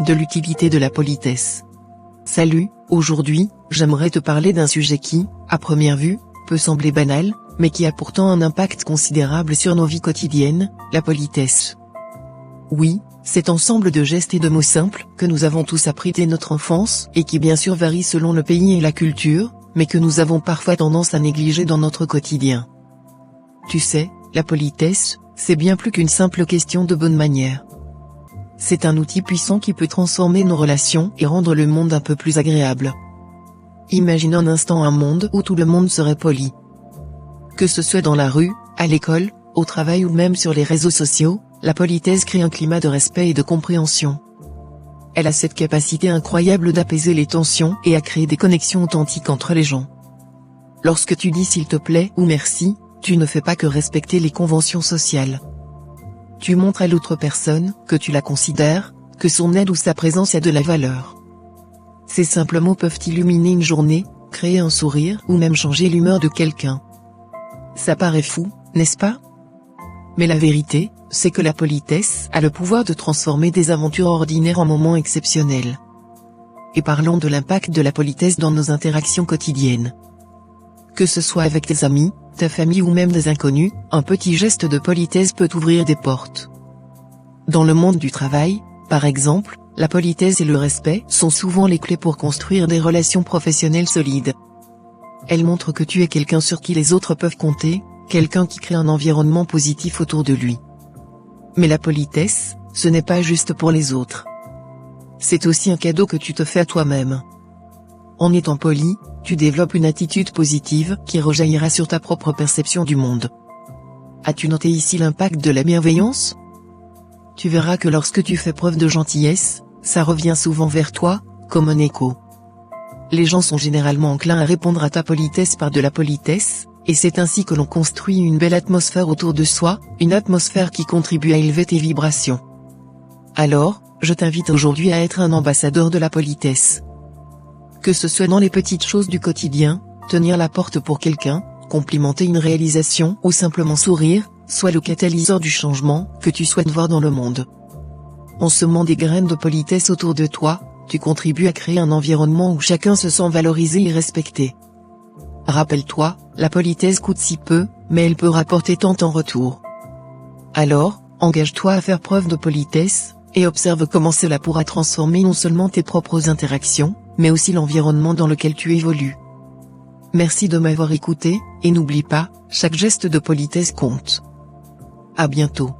de l'utilité de la politesse. Salut, aujourd'hui, j'aimerais te parler d'un sujet qui, à première vue, peut sembler banal, mais qui a pourtant un impact considérable sur nos vies quotidiennes, la politesse. Oui, cet ensemble de gestes et de mots simples que nous avons tous appris dès notre enfance et qui bien sûr varie selon le pays et la culture, mais que nous avons parfois tendance à négliger dans notre quotidien. Tu sais, la politesse, c'est bien plus qu'une simple question de bonne manière. C'est un outil puissant qui peut transformer nos relations et rendre le monde un peu plus agréable. Imagine un instant un monde où tout le monde serait poli. Que ce soit dans la rue, à l'école, au travail ou même sur les réseaux sociaux, la politesse crée un climat de respect et de compréhension. Elle a cette capacité incroyable d'apaiser les tensions et à créer des connexions authentiques entre les gens. Lorsque tu dis s'il te plaît ou merci, tu ne fais pas que respecter les conventions sociales. Tu montres à l'autre personne que tu la considères, que son aide ou sa présence a de la valeur. Ces simples mots peuvent illuminer une journée, créer un sourire ou même changer l'humeur de quelqu'un. Ça paraît fou, n'est-ce pas? Mais la vérité, c'est que la politesse a le pouvoir de transformer des aventures ordinaires en moments exceptionnels. Et parlons de l'impact de la politesse dans nos interactions quotidiennes. Que ce soit avec tes amis, ta famille ou même des inconnus, un petit geste de politesse peut ouvrir des portes. Dans le monde du travail, par exemple, la politesse et le respect sont souvent les clés pour construire des relations professionnelles solides. Elles montrent que tu es quelqu'un sur qui les autres peuvent compter, quelqu'un qui crée un environnement positif autour de lui. Mais la politesse, ce n'est pas juste pour les autres. C'est aussi un cadeau que tu te fais à toi-même. En étant poli, tu développes une attitude positive qui rejaillira sur ta propre perception du monde. As-tu noté ici l'impact de la bienveillance? Tu verras que lorsque tu fais preuve de gentillesse, ça revient souvent vers toi, comme un écho. Les gens sont généralement enclins à répondre à ta politesse par de la politesse, et c'est ainsi que l'on construit une belle atmosphère autour de soi, une atmosphère qui contribue à élever tes vibrations. Alors, je t'invite aujourd'hui à être un ambassadeur de la politesse. Que ce soit dans les petites choses du quotidien, tenir la porte pour quelqu'un, complimenter une réalisation ou simplement sourire, soit le catalyseur du changement que tu souhaites voir dans le monde. En semant des graines de politesse autour de toi, tu contribues à créer un environnement où chacun se sent valorisé et respecté. Rappelle-toi, la politesse coûte si peu, mais elle peut rapporter tant en retour. Alors, engage-toi à faire preuve de politesse, et observe comment cela pourra transformer non seulement tes propres interactions, mais aussi l'environnement dans lequel tu évolues. Merci de m'avoir écouté, et n'oublie pas, chaque geste de politesse compte. À bientôt.